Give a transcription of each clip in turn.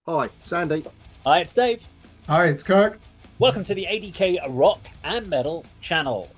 Hi, Sandy. Hi, it's Dave. Hi, it's Kirk. Welcome to the A.D.K Rock and Metal channel.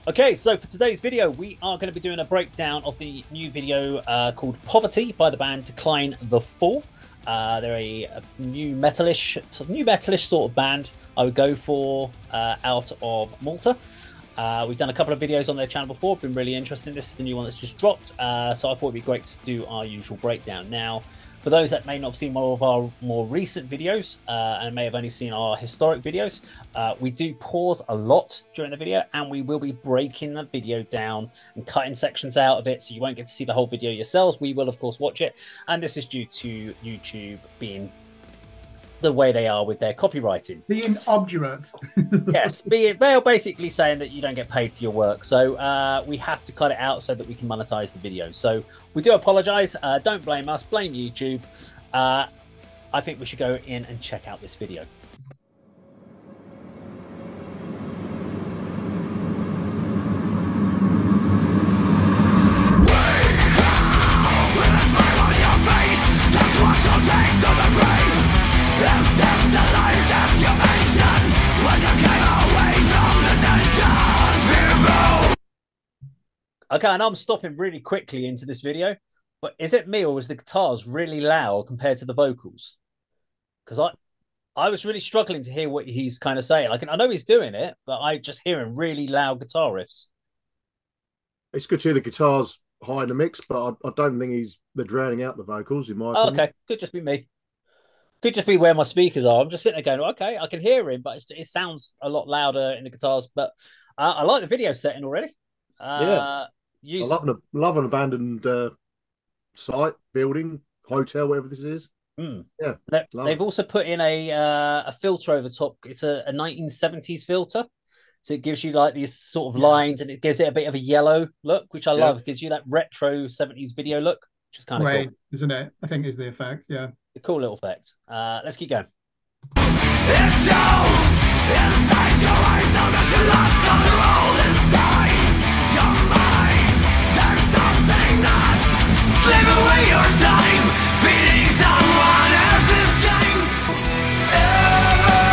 Okay, so for today's video, we are going to be doing a breakdown of the new video called Poverty by the band Decline the Fall. They're a new metalish sort of band I would go for out of Malta. We've done a couple of videos on their channel before, been really interesting. This is the new one that's just dropped, so I thought it'd be great to do our usual breakdown. Now, for those that may not have seen more of our more recent videos and may have only seen our historic videos, we do pause a lot during the video, and we will be breaking the video down and cutting sections out of it, so you won't get to see the whole video yourselves. We will, of course, watch it, and this is due to YouTube being the way they are with their copywriting. Being obdurate. Yes, they're basically saying that you don't get paid for your work. So we have to cut it out so that we can monetize the video. So we do apologize. Don't blame us, blame YouTube. I think we should go in and check out this video. Okay, and I'm stopping really quickly into this video, but is it me or was the guitars really loud compared to the vocals? Because I was really struggling to hear what he's kind of saying. I know he's doing it, but I just hear him really loud guitar riffs. It's good to hear the guitars high in the mix, but I don't think they're drowning out the vocals, in my opinion. Okay, could just be me. Could just be where my speakers are. I'm just sitting there going, okay, I can hear him, but it sounds a lot louder in the guitars. But I like the video setting already. Yeah. I love an abandoned site, building, hotel, whatever this is. Yeah, they've also put in a filter over top. It's a 1970s filter, so it gives you like these sort of lines, and it gives it a bit of a yellow look, which I love. It gives you that retro 70s video look, which is kind of cool, isn't it? I think is the effect. Yeah, a cool little effect. Let's keep going. It shows inside your eyes now that you lost control inside your mind. There's something that slip away your time, feeding someone else's shame. Ever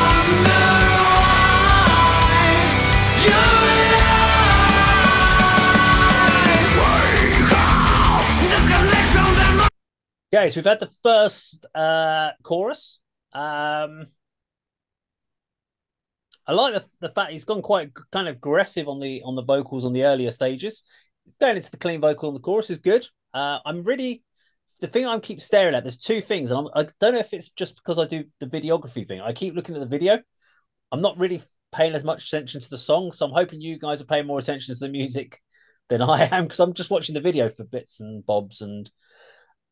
wonder why you lie? Wake up, disconnect from the mind. Okay, so we've had the first chorus. I like the fact he's gone quite kind of aggressive on the vocals on the earlier stages. Going into the clean vocal on the chorus is good. The thing I keep staring at, there's two things, and I don't know if it's just because I do the videography thing. I keep looking at the video. I'm not really paying as much attention to the song, so I'm hoping you guys are paying more attention to the music than I am, because I'm just watching the video for bits and bobs, and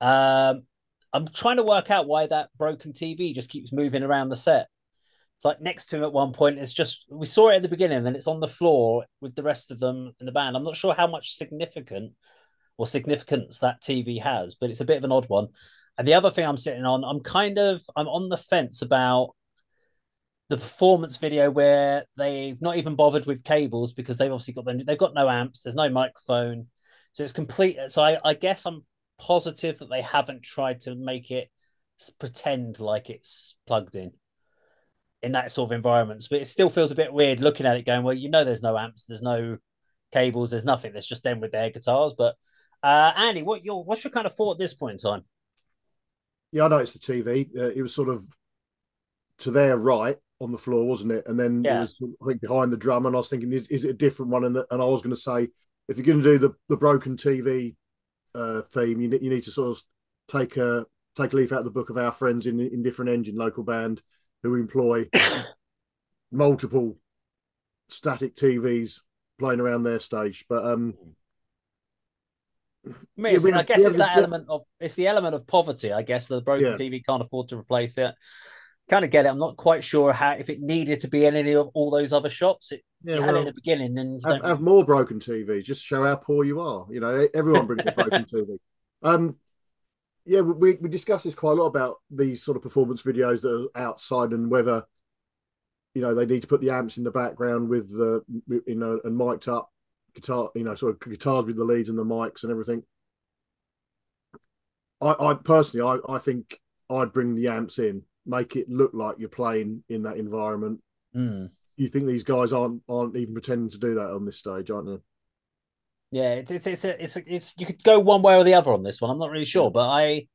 I'm trying to work out why that broken TV just keeps moving around the set. It's like next to him at one point. It's just, we saw it at the beginning, and then it's on the floor with the rest of them in the band. I'm not sure how much significance that TV has, but it's a bit of an odd one. And the other thing I'm sitting on, I'm on the fence about the performance video, where they've not even bothered with cables, because they've obviously they've got no amps, there's no microphone, so it's complete. So I guess I'm positive that they haven't tried to make it pretend like it's plugged in that sort of environments, but it still feels a bit weird looking at it going, well, there's no amps, there's no cables, there's nothing, there's just them with their guitars. But Andy, what's your kind of thought at this point in time? Yeah, I noticed the TV. It was sort of to their right on the floor, wasn't it? And then it was, I think, behind the drum, and I was thinking, is it a different one? And I was going to say, if you're going to do the broken TV theme, you need to sort of take a leaf out of the book of our friends in Different Engine, local band, who employ multiple static TVs playing around their stage. But I guess it's the element of poverty. I guess the broken TV can't afford to replace it. Kind of get it. I'm not quite sure if it needed to be in any of all those other shots. You had it at the beginning, then have more broken TVs. Just show how poor you are. Everyone brings a broken TV. Yeah, we discussed this quite a lot about these sort of performance videos that are outside, and whether they need to put the amps in the background with the and mic'd up guitar, sort of guitars with the leads and the mics and everything. I personally, I think I'd bring the amps in, make it look like you're playing in that environment. You think these guys aren't even pretending to do that on this stage, aren't they? Yeah, it's you could go one way or the other on this one. I'm not really sure, but I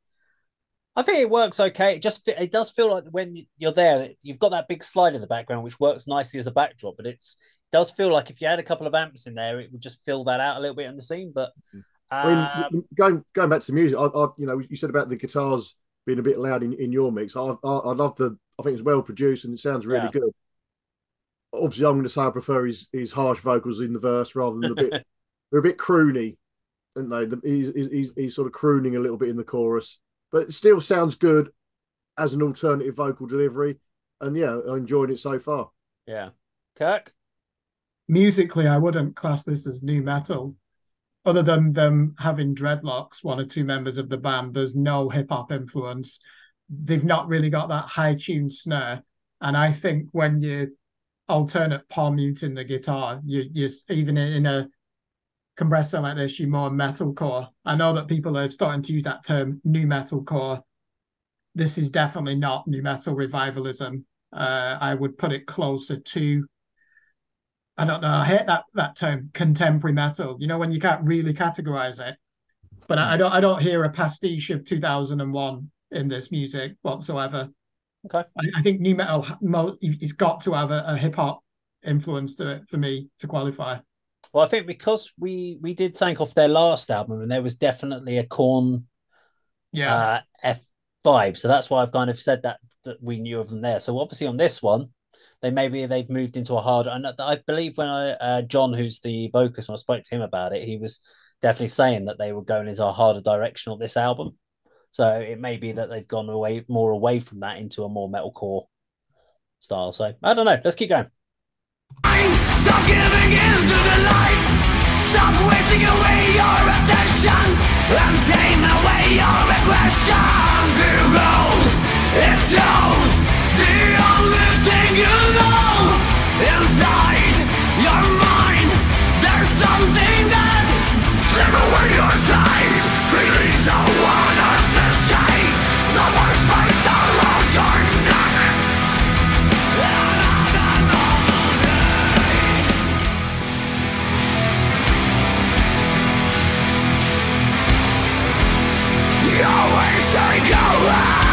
think it works okay. It does feel like when you're there, you've got that big slide in the background, which works nicely as a backdrop. But it does feel like if you had a couple of amps in there, it would just fill that out a little bit in the scene. But I mean, going back to the music, you said about the guitars being a bit loud in your mix. I love I think it's well produced and it sounds really good. Obviously, I'm going to say I prefer his harsh vocals in the verse rather than they're a bit croony, aren't they? He's sort of crooning a little bit in the chorus, but it still sounds good as an alternative vocal delivery. And yeah, I'm enjoying it so far. Yeah. Kirk? Musically, I wouldn't class this as new metal. Other than them having dreadlocks, one or two members of the band, there's no hip-hop influence. They've not really got that high-tuned snare. And I think when you alternate palm muting the guitar, you even in a compressor like this, you're more metalcore. I know that people are starting to use that term, new metalcore. This is definitely not new metal revivalism. I would put it closer to, I don't know, I hate that term, contemporary metal. When you can't really categorize it. But I don't hear a pastiche of 2001 in this music whatsoever. Okay. I think new metal, it's got to have a hip hop influence to it for me to qualify. Well, I think because we did Tank off their last album, and there was definitely a Korn F vibe, so that's why I've kind of said that we knew of them there. So obviously on this one, they've moved into a harder. And I believe when John, who's the vocalist, when I spoke to him about it, he was definitely saying that they were going into a harder direction on this album. So it may be that they've gone more away from that into a more metalcore style. So I don't know. Let's keep going. Stop giving in to the lies. Stop wasting away your attention and tame away your aggression. Here goes, it shows. The only thing you know inside your mind, there's something that slip away your side. Feelings of one as the shade. The worst place around your neck. You always take away your life.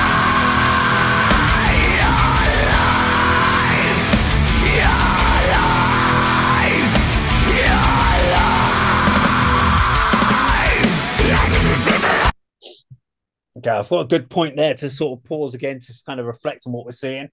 Okay, I've got a good point there to sort of pause again to kind of reflect on what we're seeing.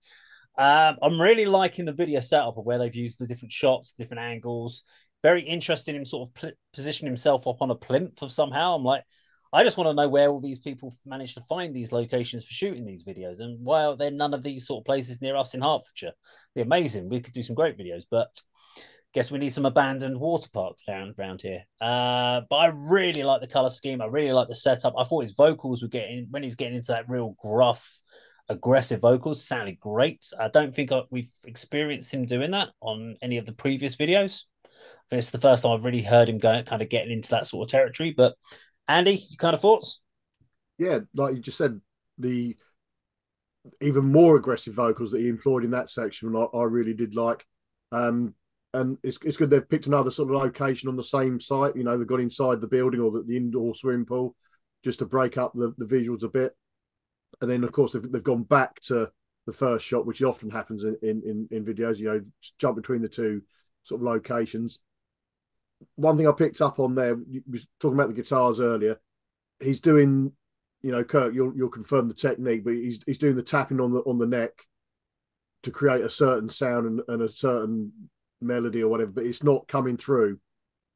I'm really liking the video setup of where they've used the different shots, different angles. Very interested in sort of position himself up on a plinth of somehow. I'm like, I just want to know where all these people managed to find these locations for shooting these videos, and why are there none of these sort of places near us in Hertfordshire? It'd be amazing. We could do some great videos, but guess we need some abandoned water parks down around here. But I really like the color scheme. I really like the setup. I thought his vocals were when he's getting into that real gruff, aggressive vocals, sounded great. I don't think we've experienced him doing that on any of the previous videos. I think it's the first time I've really heard him kind of getting into that sort of territory. But Andy, you kind of thoughts? Yeah, like you just said, the even more aggressive vocals that he employed in that section, I really did like. And it's good they've picked another sort of location on the same site. They've got inside the building or the indoor swimming pool just to break up the visuals a bit. And then, of course, they've gone back to the first shot, which often happens in videos, jump between the two sort of locations. One thing I picked up on there, you was talking about the guitars earlier. He's doing, Kirk, you'll confirm the technique, but he's doing the tapping on the neck to create a certain sound and a certain melody or whatever, but it's not coming through.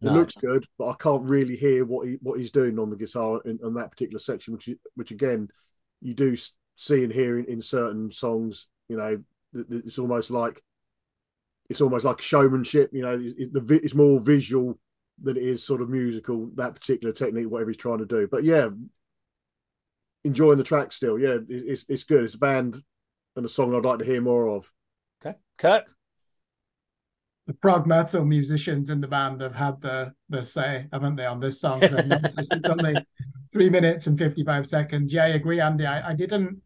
It looks good, but I can't really hear what he's doing on the guitar on that particular section, which again you do see and hear in certain songs. It's almost like showmanship. It's more visual than it is sort of musical, that particular technique, whatever he's trying to do. But yeah, enjoying the track still. Yeah, it's good. It's a band and a song I'd like to hear more of. Okay, Kirk? The prog metal musicians in the band have had the say, haven't they, on this song? So I've noticed it's only 3 minutes and 55 seconds. Yeah, I agree, Andy. I didn't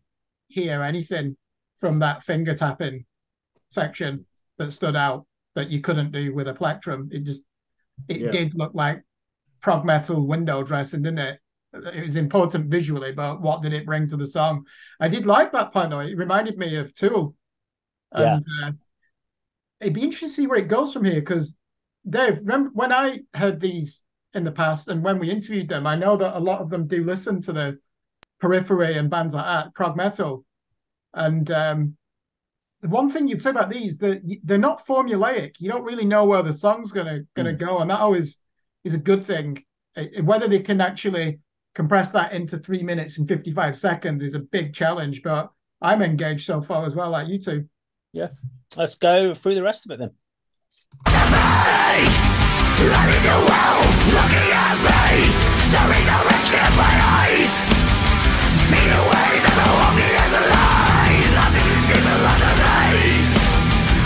hear anything from that finger tapping section that stood out that you couldn't do with a plectrum. It did look like prog metal window dressing, didn't it? It was important visually, but what did it bring to the song? I did like that point, though. It reminded me of Tool. And it'd be interesting to see where it goes from here, because Dave, remember when I heard these in the past and when we interviewed them, I know that a lot of them do listen to the Periphery and bands like that, prog metal. And the one thing you'd say about these, they're not formulaic. You don't really know where the song's gonna go, and that always is a good thing. Whether they can actually compress that into 3 minutes and 55 seconds is a big challenge, but I'm engaged so far as well, like you two. Yeah. Let's go through the rest of it then. Running the world, looking at me, staring directly at my eyes. See the ways that the walking as a lie. Nothing is people under me.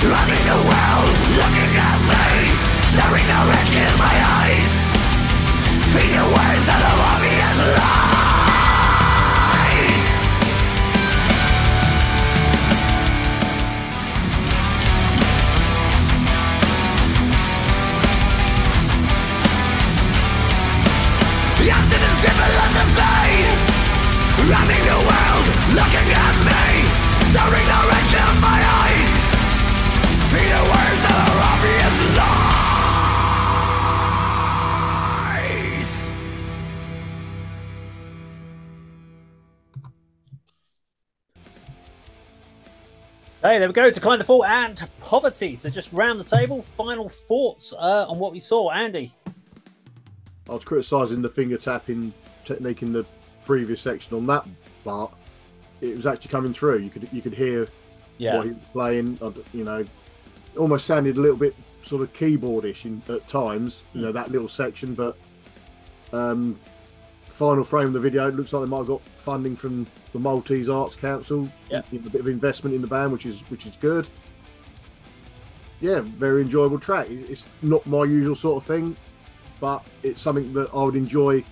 Running the world, looking at me, staring directly at my eyes. See the ways that the walking as a lie. Yesterday's people under me. Running the world, looking at me, staring directly at my eyes. See the words that are obvious lies. Hey, there we go. Decline the Fall and Poverty. So just round the table. Final thoughts on what we saw, Andy. I was criticising the finger tapping technique in the previous section on that part. It was actually coming through. You could hear what he was playing. You know, almost sounded a little bit sort of keyboardish at times. You know, that little section. But final frame of the video, it looks like they might have got funding from the Maltese Arts Council. Yeah, a bit of investment in the band, which is good. Yeah, very enjoyable track. It's not my usual sort of thing, but it's something that I would enjoy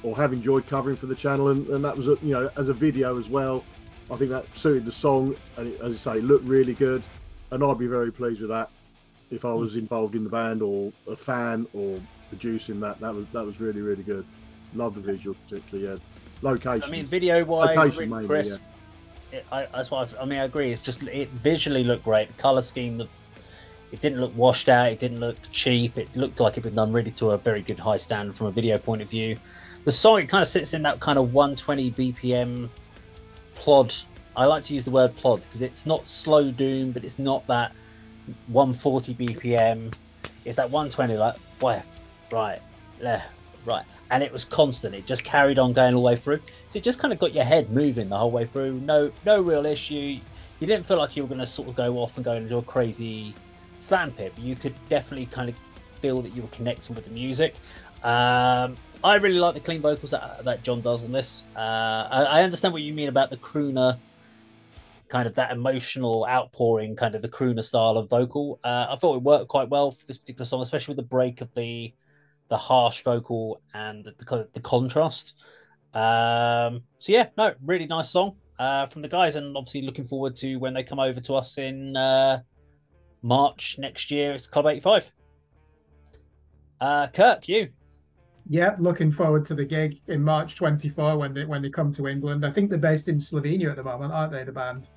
or have enjoyed covering for the channel, and that was as a video as well. I think that suited the song, and it, as I say, looked really good, and I'd be very pleased with that if I was involved in the band or a fan or producing that. That was really, really good. Love the visual, particularly. Yeah, location. I mean, video wise, mainly, crisp. Yeah. I agree. It's just, it visually looked great. The color scheme, it didn't look washed out. It didn't look cheap. It looked like it'd been done really to a very good high standard from a video point of view. The song, it kind of sits in that kind of 120 BPM plod. I like to use the word plod because it's not slow doom, but it's not that 140 BPM. It's that 120, like, right, and it was constant. It just carried on going all the way through. So it just kind of got your head moving the whole way through. No real issue. You didn't feel like you were going to sort of go off and go into a crazy slam pit, but you could definitely kind of feel that you were connecting with the music. I really like the clean vocals that John does on this. I understand what you mean about the crooner, kind of that emotional outpouring, kind of the crooner style of vocal. I thought it worked quite well for this particular song, especially with the break of the harsh vocal and the contrast. So yeah, no, really nice song from the guys, and obviously looking forward to when they come over to us in March next year. It's Club 85. Kirk, you? Yeah, looking forward to the gig in March 24 when they come to England. I think they're based in Slovenia at the moment, aren't they, the band?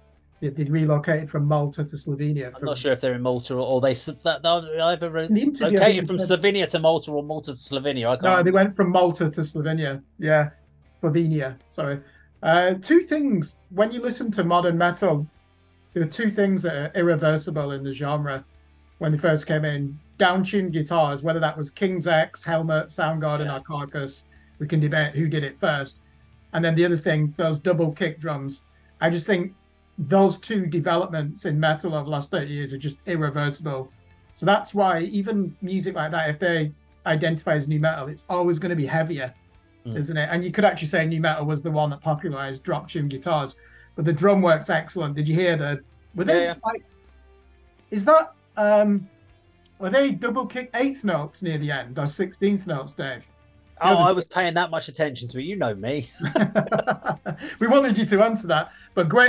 They'd relocated from Malta to Slovenia. I'm not sure if they're in Malta or they either located from Slovenia to Malta or Malta to Slovenia. No, they went from Malta to Slovenia. Yeah, Slovenia, sorry. Two things, when you listen to modern metal, there are two things that are irreversible in the genre when they first came in. Down-tuned guitars, whether that was King's X, Helmet, Soundgarden, or Carcass. We can debate who did it first. And then the other thing, those double kick drums. I just think those two developments in metal over the last 30 years are just irreversible. So that's why even music like that, if they identify as new metal, it's always going to be heavier, isn't it? And you could actually say new metal was the one that popularized drop tune guitars. But the drum work's excellent. Did you hear the Were they like? Is that were they double kick 8th notes near the end or 16th notes, Dave? Oh, I was paying that much attention to it. You know me. We wanted you to answer that, but great.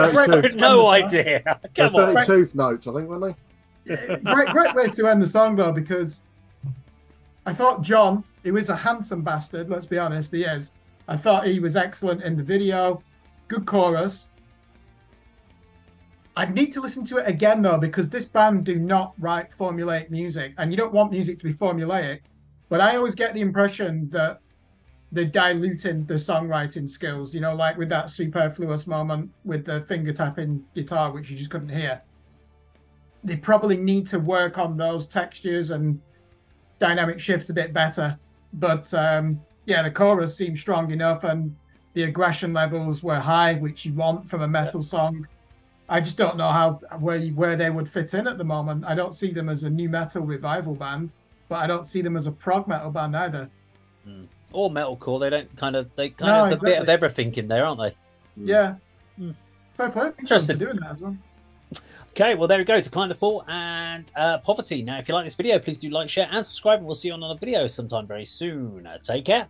No idea. Come on. 32th notes, I think, weren't they? Great way to end the song, though, because I thought John, who is a handsome bastard, let's be honest, he is. I thought he was excellent in the video. Good chorus. I'd need to listen to it again, though, because this band do not write formulaic music, and you don't want music to be formulaic. But I always get the impression that they're diluting the songwriting skills, you know, like with that superfluous moment with the finger tapping guitar, which you just couldn't hear. They probably need to work on those textures and dynamic shifts a bit better. But yeah, the chorus seemed strong enough and the aggression levels were high, which you want from a metal song. I just don't know where they would fit in at the moment. I don't see them as a new metal revival band, but I don't see them as a prog metal band either. Or metalcore. They have a bit of everything in there, aren't they? Yeah. Fair play. Interesting. Doing that as well. Okay, well, there we go. To Climb the Fall and Poverty. Now, if you like this video, please do like, share, and subscribe, and we'll see you on another video sometime very soon. Take care.